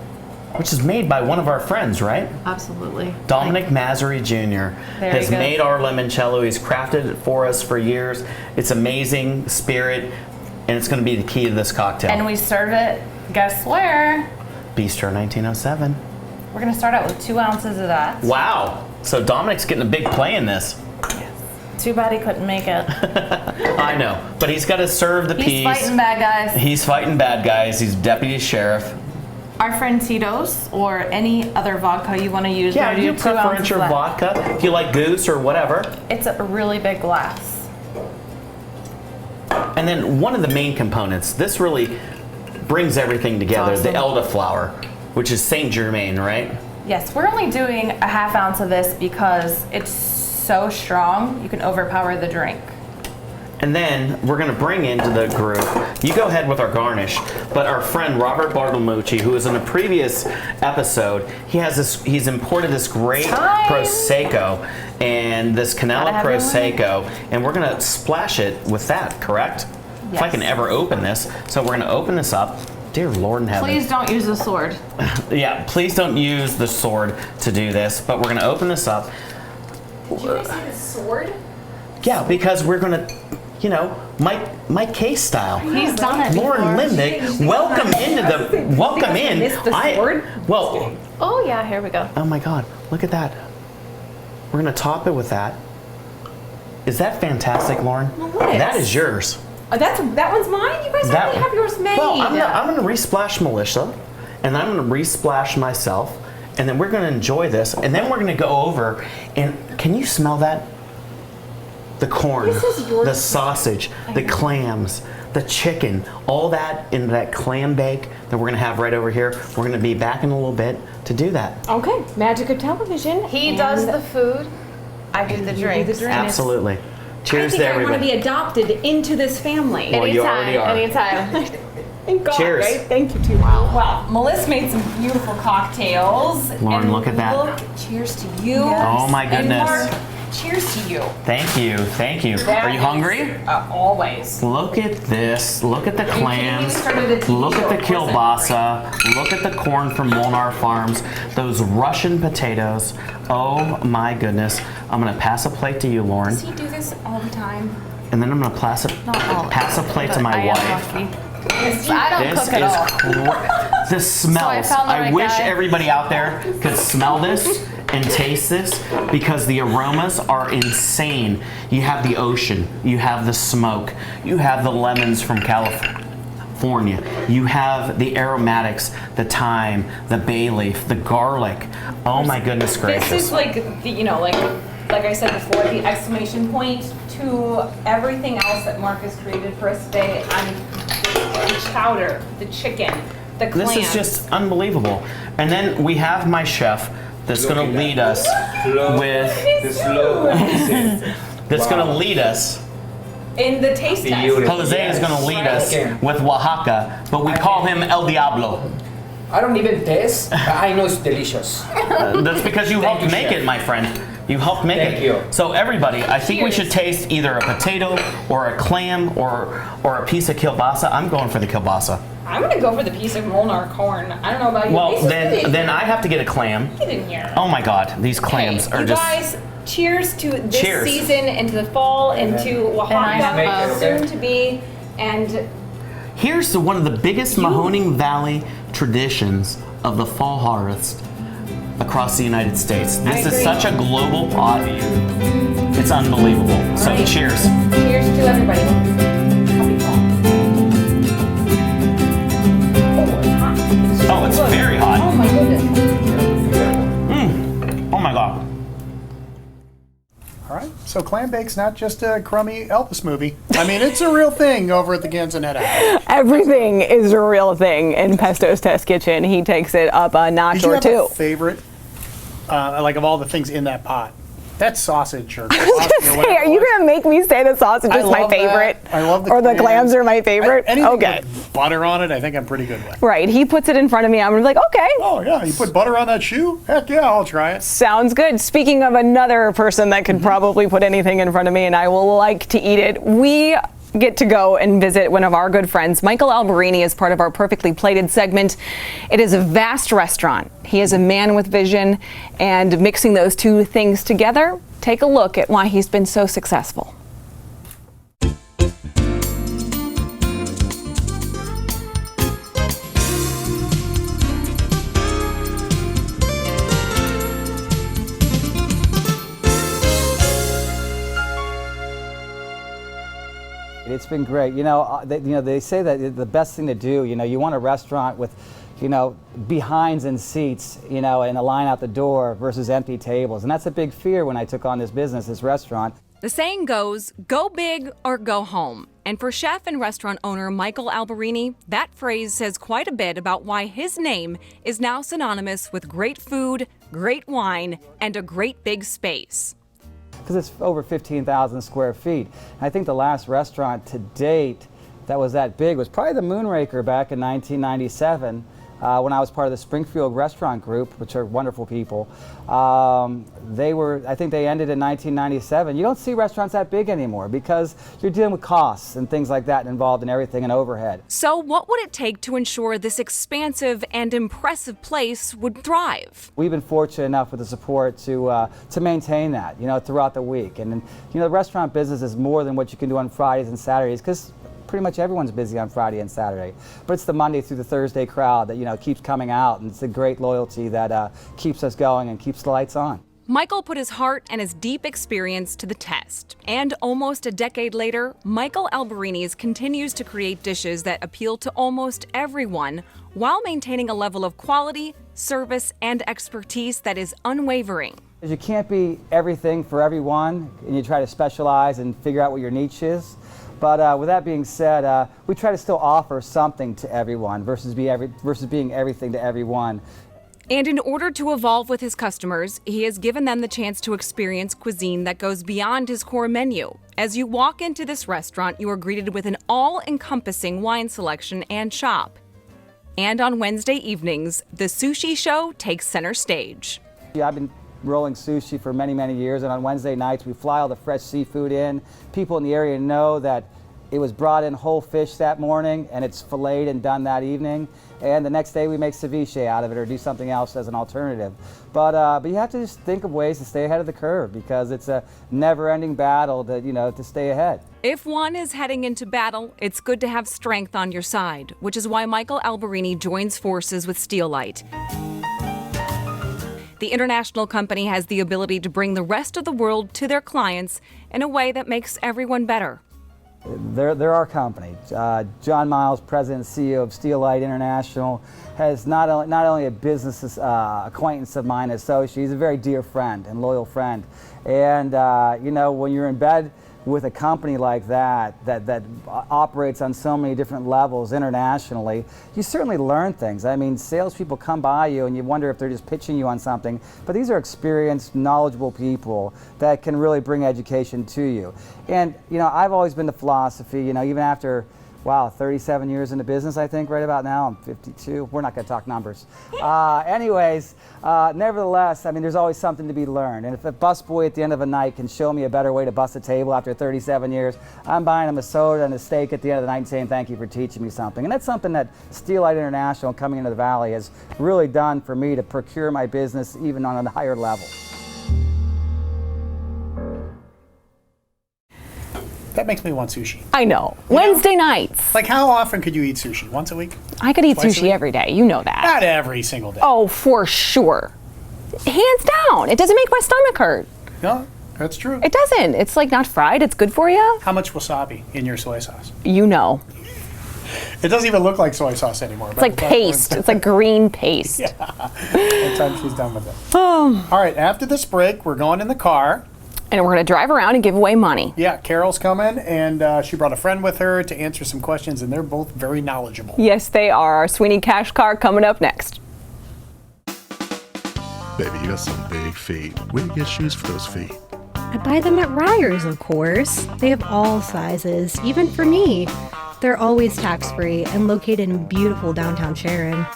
which is made by one of our friends, right? Absolutely. Dominic Mazzari Jr. Very has good. made our limoncello. He's crafted it for us for years. It's amazing spirit, and it's going to be the key to this cocktail. And we serve it, guess where? Bistro 1907. We're going to start out with 2 ounces of that. Wow. So Dominic's getting a big play in this. Too bad he couldn't make it. I know, but he's got to serve the peas. He's fighting bad guys. He's fighting bad guys. He's deputy sheriff. Our friend Tito's or any other vodka you want to use. Yeah, we're gonna you do 2 ounces preferential left. vodka. If you like goose or whatever. It's a really big glass. And then one of the main components, this really brings everything together, the elderflower, which is Saint Germain, right? Yes, we're only doing a half ounce of this because it's so strong, you can overpower the drink. And then we're going to bring into the group, you go ahead with our garnish, but our friend Robert Bartolomucci, who was in a previous episode, he's imported this great Prosecco and this Canella Prosecco, and we're going to splash it with that, correct? Yes. If I can ever open this. So we're going to open this up. Dear Lord in heaven. Please don't use the sword. Yeah, please don't use the sword to do this, but we're going to open this up. Did you guys see the sword? Yeah, because we're going to, you know, Mike Case style. He's done it Lauren before. Lindick, welcome in. Missed the sword? Well, Oh yeah, here we go. oh my God, look at that. We're going to top it with that. Is that fantastic, Lauren? Melissa. That is yours. That one's mine? You guys already have yours made. Well, I'm going to resplash Melissa, and I'm going to resplash myself, and then we're going to enjoy this, and then we're going to go over, and can you smell that? The corn, the sausage, the clams, the chicken, all that in that clam bake that we're going to have right over here. We're going to be back in a little bit to do that. Okay, magic of television. He does the food, I do the drinks. Absolutely. Cheers I think to I want to everybody. be adopted into this family. Well, you already are. Anytime. Thank God, Cheers. right? Thank you too. Wow. Wow. Melissa made some beautiful cocktails. Lauren, And look at that. Cheers to you. Oh my And goodness. Mark, cheers to you. Thank you. Thank you. That Are you is, hungry? Always. Look at this. Look at the clams. started a TV Look at the show, kielbasa. Look at the corn from Molnar Farms. Those Russian potatoes. Oh my goodness. I'm going to pass a plate to you, Lauren. Does he do this all the time? And then I'm going to pass a plate to my wife. I don't This cook at all. This smells. So I found the I right wish guy. everybody out there could smell this and taste this because the aromas are insane. You have the ocean, you have the smoke, you have the lemons from California, you have the aromatics, the thyme, the bay leaf, the garlic. Oh my goodness gracious. This is like, like I said before, the exclamation point to everything else that Mark has created for us today. The chowder, the chicken, the clams. This is just unbelievable. And then we have my chef that's going to lead us with that's going to lead us. In the taste test. Jose is going to lead us with Oaxaca, but we call him El Diablo. I don't even taste, but I know it's delicious. That's because you helped make it, my friend. You helped make it. Thank you. So everybody, I think we should taste either a potato or a clam or a piece of kielbasa. I'm going for the kielbasa. I'm gonna go for the piece of Molnar corn. I don't know about you. Well, This is good. then I have to get a clam. Get in here. Oh my God, these clams Okay, are you just. guys, cheers to this Cheers. season, into the fall, into Oaxaca, soon to be, and Here's one of the biggest Mahoning Valley traditions of the fall harvest across the United States. This is such a global pot. It's unbelievable. So Right. cheers. cheers to everybody. Oh, it's very hot. Oh my goodness. Oh my God. All right, so clam bake's not just a crummy Elvis movie. I mean, it's a real thing over at the Canzonetta. Everything is a real thing in Pesto's Test Kitchen. He takes it up a notch Did you or have two. a favorite, like of all the things in that pot? That sausage or Say, are you gonna make me say the sausage is my favorite? I love the or the clams are my favorite? Anything Okay. with butter on it, I think I'm pretty good with. Right, he puts it in front of me. I'm like, okay. Oh yeah, you put butter on that shoe? Heck yeah, I'll try it. Sounds good. Speaking of another person that could probably put anything in front of me and I will like to eat it, we get to go and visit one of our good friends. Michael Alberini is part of our Perfectly Plated segment. It is a vast restaurant. He is a man with vision, and mixing those two things together, take a look at why he's been so successful. It's been great. They say that the best thing to do, you want a restaurant with, behinds and seats, and a line out the door versus empty tables. And that's a big fear when I took on this business, this restaurant. The saying goes, go big or go home. And for chef and restaurant owner Michael Alberini, that phrase says quite a bit about why his name is now synonymous with great food, great wine, and a great big space. Because it's over 15,000 square feet. And I think the last restaurant to date that was that big was probably the Moonraker back in 1997 when I was part of the Springfield Restaurant Group, which are wonderful people. I think they ended in 1997. You don't see restaurants that big anymore because you're dealing with costs and things like that involved in everything and overhead. So what would it take to ensure this expansive and impressive place would thrive? We've been fortunate enough with the support to maintain that, throughout the week. And the restaurant business is more than what you can do on Fridays and Saturdays, because pretty much everyone's busy on Friday and Saturday. But it's the Monday through the Thursday crowd that keeps coming out, and it's the great loyalty that keeps us going and keeps the lights on. Michael put his heart and his deep experience to the test. And almost a decade later, Michael Alberini's continues to create dishes that appeal to almost everyone while maintaining a level of quality, service, and expertise that is unwavering. You can't be everything for everyone, and you try to specialize and figure out what your niche is. But with that being said, we try to still offer something to everyone versus being everything to everyone. And in order to evolve with his customers, he has given them the chance to experience cuisine that goes beyond his core menu. As you walk into this restaurant, you are greeted with an all-encompassing wine selection and shop. And on Wednesday evenings, the sushi show takes center stage. Yeah, I've been rolling sushi for many, many years, and on Wednesday nights we fly all the fresh seafood in. People in the area know that it was brought in whole fish that morning and it's filleted and done that evening, and the next day we make ceviche out of it or do something else as an alternative. But you have to just think of ways to stay ahead of the curve, because it's a never-ending battle to stay ahead. If one is heading into battle, it's good to have strength on your side, which is why Michael Alberini joins forces with Steelite. The international company has the ability to bring the rest of the world to their clients in a way that makes everyone better. They're our company. John Miles, President and CEO of Steelite International, has not only a business acquaintance of mine, associate, he's a very dear friend and loyal friend. And when you're in bed with a company like that operates on so many different levels internationally, you certainly learn things. I mean, salespeople come by you and you wonder if they're just pitching you on something, but these are experienced, knowledgeable people that can really bring education to you. And I've always been the philosophy, even after 37 years in the business, I think, right about now. I'm 52. We're not going to talk numbers. Nevertheless, there's always something to be learned. And if a busboy at the end of a night can show me a better way to bust a table after 37 years, I'm buying him a soda and a steak at the end of the night and saying, thank you for teaching me something. And that's something that Steelite International, coming into the Valley, has really done for me to procure my business even on a higher level. That makes me want sushi. I know. Wednesday nights. Like, how often could you eat sushi? Once a week? I could eat Twice a sushi week? every day. You know that. Not every single day. Oh, for sure. Hands down. It doesn't make my stomach hurt. No, that's true. It doesn't. It's like not fried. It's good for you. How much wasabi in your soy sauce? You know. It doesn't even look like soy sauce anymore. It's like paste. It's like green paste. Yeah. By the time she's done with it. All right, after this break, we're going in the car. And we're going to drive around and give away money. Yeah, Carol's coming, and she brought a friend with her to answer some questions, and they're both very knowledgeable. Yes, they are. Our Sweeney Cash Car coming up next. Baby, you got some big feet. Where do you get shoes for those feet? I buy them at Ryers, of course. They have all sizes, even for me. They're always tax-free and located in beautiful downtown Sharon.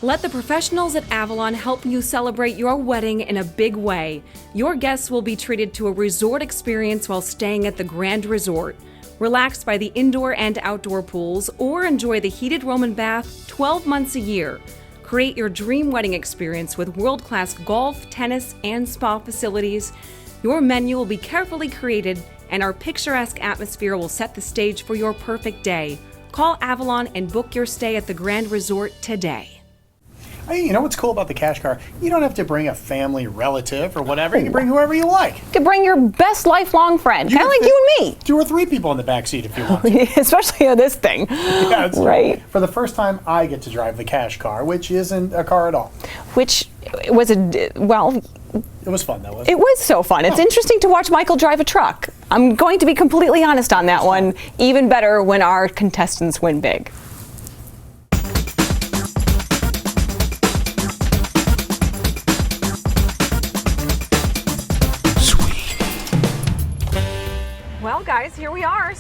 Let the professionals at Avalon help you celebrate your wedding in a big way. Your guests will be treated to a resort experience while staying at the Grand Resort. Relax by the indoor and outdoor pools or enjoy the heated Roman bath 12 months a year. Create your dream wedding experience with world-class golf, tennis, and spa facilities. Your menu will be carefully created, and our picturesque atmosphere will set the stage for your perfect day. Call Avalon and book your stay at the Grand Resort today. Hey, you know what's cool about the Cash Car? You don't have to bring a family relative or whatever. You can bring whoever you like. You could bring your best lifelong friend, kind of like you and me. 2 or 3 people in the back seat if you want to. Especially on this thing. Yeah, it's right. For the first time, I get to drive the Cash Car, which isn't a car at all. Which was well, it was fun though, wasn't it? It was so fun. It's interesting to watch Michael drive a truck. I'm going to be completely honest on that one. Even better when our contestants win big. Well, guys, here we are.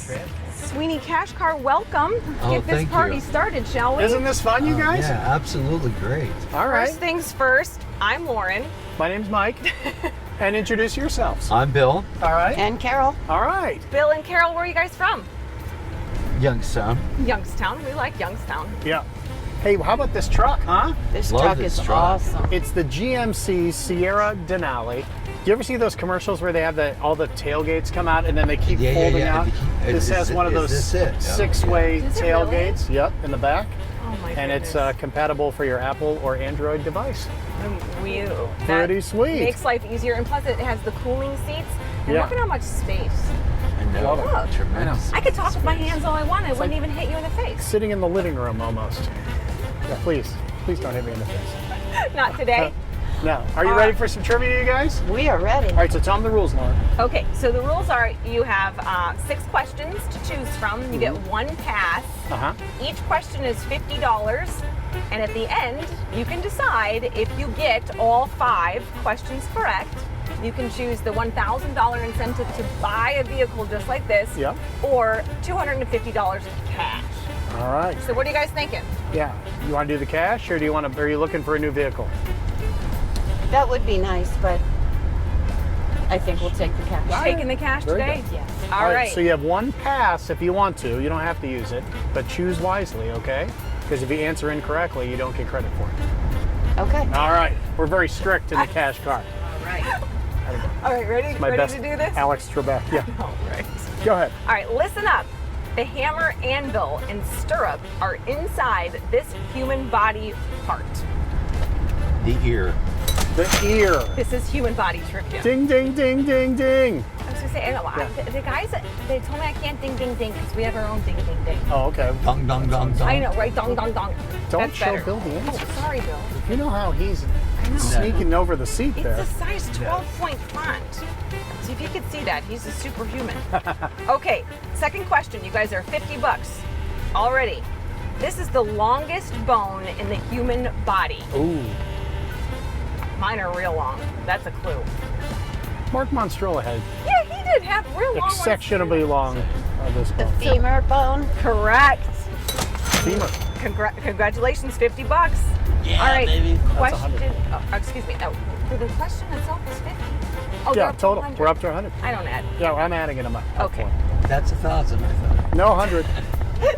Sweeney Cash Car, welcome. Get this party started, shall we? Isn't this fun, you guys? Yeah, absolutely great. All right. First things first, I'm Lauren. My name's Mike. And introduce yourselves. I'm Bill. All right. And Carol. All right. Bill and Carol, where are you guys from? Youngstown. Youngstown. We like Youngstown. Yeah. Hey, how about this truck, huh? This Love truck this is truck. Awesome. It's the GMC Sierra Denali. Do you ever see those commercials where they have all the tailgates come out and then they keep folding out? This has one of those 6-way tailgates. Really? Yep, in the back. Oh my And goodness. it's compatible for your Apple or Android device. Pretty sweet. Makes life easier, and plus it has the cooling seats. And Yeah. look at how much space. I know. Look. Tremendous. I could talk with my hands all I want. It wouldn't even hit you in the face. Sitting in the living room almost. Yeah, please don't hit me in the face. Not today. No. Are you ready for some trivia, you guys? We are ready. All right, so tell them the rules, Lauren. Okay, so the rules are you have 6 questions to choose from. You get 1 pass. Uh-huh. Each question is $50, and at the end, you can decide if you get all 5 questions correct. You can choose the $1,000 incentive to buy a vehicle just like this, Yep. or $250 cash. All right. So what are you guys thinking? Yeah. You want to do the cash, or are you looking for a new vehicle? That would be nice, but I think we'll take the cash. Taking the cash Very today? good. Yes. All right. So you have 1 pass if you want to. You don't have to use it, but choose wisely, okay? Because if you answer incorrectly, you don't get credit for it. Okay. All right. We're very strict in the Cash Car. All right. All right, ready? My Ready best to do this? Alex Trebek. Yeah. All right. Go ahead. All right, listen up. The hammer, anvil, and stirrup are inside this human body part. The ear. The ear. This is human body trivia. Ding, ding, ding, ding, ding. I was gonna say, the guys, they told me I can't ding, ding, ding because we have our own ding, ding, ding. Oh, okay. Dong, dong, dong, dong. I know, right? Dong, dong, dong. Don't That's show better. Bill the answer. Oh, sorry, Bill. You know how he's sneaking over the seat It's there. a size 12-point font. See if you could see that. He's a superhuman. Okay, second question. You guys are $50 already. This is the longest bone in the human body. Ooh. Mine are real long. That's a clue. Mark Monstrella had Yeah, he did have real long ones. exceptionally long this bone. Femur bone. Correct. Femur. Congratulations, $50. Yeah, All right. baby. That's Question. Oh, excuse me. No, the question itself is 50. Oh, Yeah, you're up to total. 100. We're up to 100. I don't add. Yeah, I'm adding it up. Okay. That's 1,000, I thought. No, 100.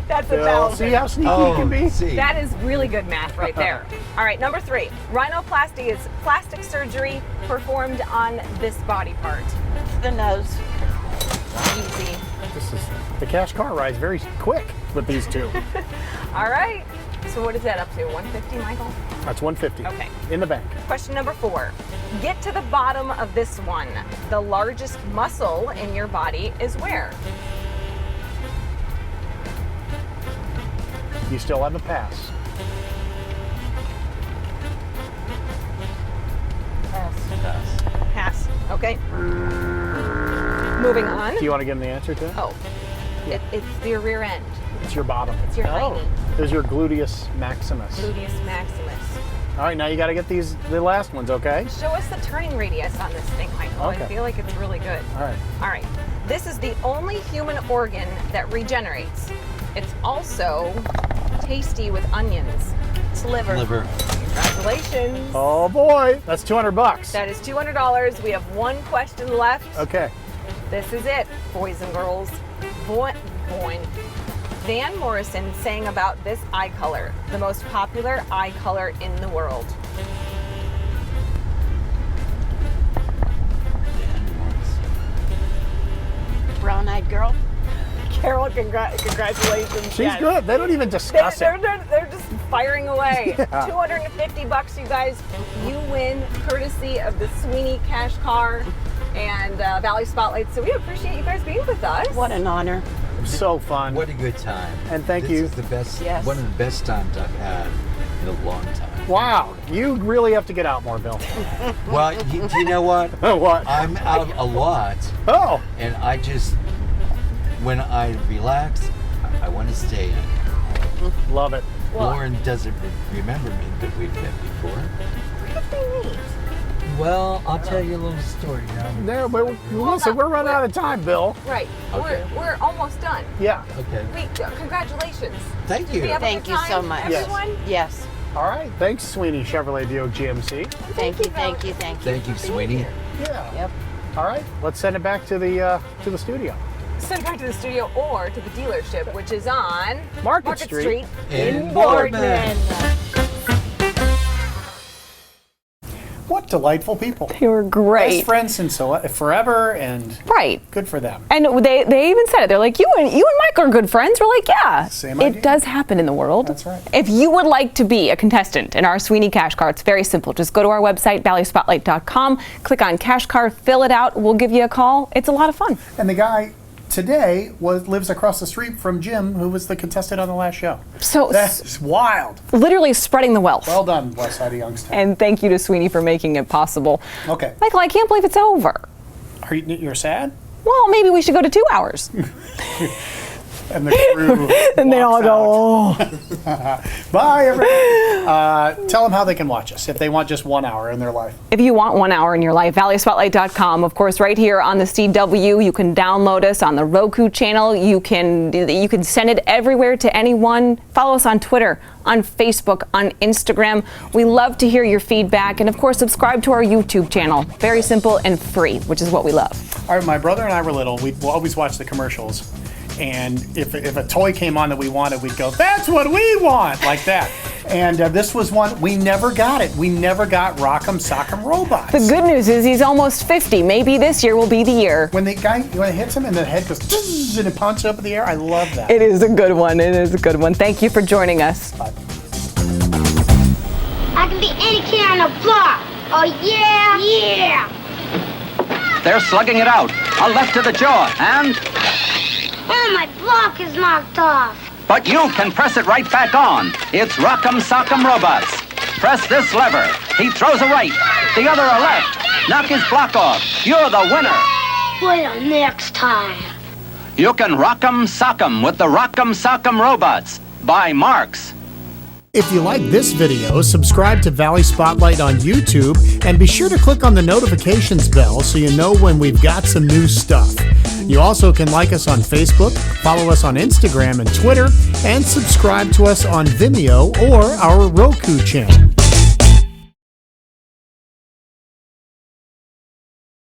That's Bill, 1,000. see how sneaky you can be? See. That is really good math right there. All right, number 3. Rhinoplasty is plastic surgery performed on this body part. The nose. Easy. The Cash Car ride's very quick with these two. All right. So what is that up to? 150, Michael? That's 150. Okay. In the bank. Question number 4. Get to the bottom of this one. The largest muscle in your body is where? You still have a pass. Pass. Okay. Moving on. Do you want to give him the answer to it? Oh, it's your rear end. It's your bottom. It's your hiney. There's your gluteus maximus. Gluteus maximus. All right, now you got to get the last ones, okay? Show us the turning radius on this thing, Michael. Okay. I feel like it's really good. All right. All right. This is the only human organ that regenerates. It's also tasty with onions. Sliver. Congratulations. Oh boy, that's $200. That is $200. We have one question left. Okay. This is it, boys and girls. Van Morrison sang about this eye color, the most popular eye color in the world. Brown-eyed girl. Carol, congratulations. She's Yes. good. They don't even discuss it. They're just firing away. Yeah. $250, you guys. You win courtesy of the Sweeney Cash Car and Valley Spotlight. So we appreciate you guys being with us. What an honor. So fun. What a good time. And thank This you. is the best, Yes. one of the best times I've had in a long time. Wow, you really have to get out more, Bill. Well, do you know what? What? I'm out a lot. Oh. And I just, when I relax, I want to stay in. Love it. Lauren doesn't remember me, but we've met before. What did we meet? Well, I'll tell you a little story now. No, but listen, we're running out of time, Bill. Right. Okay. We're almost done. Yeah. Okay. Congratulations. Thank Did you. we have a Thank good you so time, much. everyone? Yes. All right. Thanks, Sweeney Chevrolet Buick GMC. Thank you, thank you, thank you. Thank you, Sweeney. Yeah. Yep. All right. Let's send it back to the studio. Send it back to the studio or to the dealership, which is on Market Street in Boardman. What delightful people. They were great. Best friends since forever, and Right. good for them. And they even said it. They're like, you and Mike are good friends. We're like, yeah. Same idea. It does happen in the world. That's right. If you would like to be a contestant in our Sweeney Cash Car, it's very simple. Just go to our website, valleyspotlight.com, click on Cash Car, fill it out. We'll give you a call. It's a lot of fun. And the guy today lives across the street from Jim, who was the contestant on the last show. So That's wild. literally spreading the wealth. Well done, West Side of Youngstown. And thank you to Sweeney for making it possible. Okay. Michael, I can't believe it's over. You're sad? Well, maybe we should go to 2 hours. And the crew And they all go, Bye, everybody. Tell them how they can watch us if they want just 1 hour in their life. If you want 1 hour in your life, valleyspotlight.com. Of course, right here on the CW, you can download us on the Roku channel. You can send it everywhere to anyone. Follow us on Twitter, on Facebook, on Instagram. We love to hear your feedback. And of course, subscribe to our YouTube channel. Very simple and free, which is what we love. My brother and I were little. We'd always watch the commercials. And if a toy came on that we wanted, we'd go, that's what we want, like that. And this was one, we never got it. We never got Rock'em Sock'em Robots. The good news is he's almost 50. Maybe this year will be the year. When the guy, when it hits him and the head goes, tzzz, and it punches up in the air, I love that. It is a good one. It is a good one. Thank you for joining us. Bye. I can be any kid on the block. Oh, yeah? Yeah. They're slugging it out. A left to the jaw, and... Oh, my block is knocked off. But you can press it right back on. It's Rock'em Sock'em Robots. Press this lever. He throws a right, the other a left. Knock his block off. You're the winner. Wait till next time. You can Rock'em Sock'em with the Rock'em Sock'em Robots by Marks. If you like this video, subscribe to Valley Spotlight on YouTube and be sure to click on the notifications bell so you know when we've got some new stuff. You also can like us on Facebook, follow us on Instagram and Twitter, and subscribe to us on Vimeo or our Roku channel.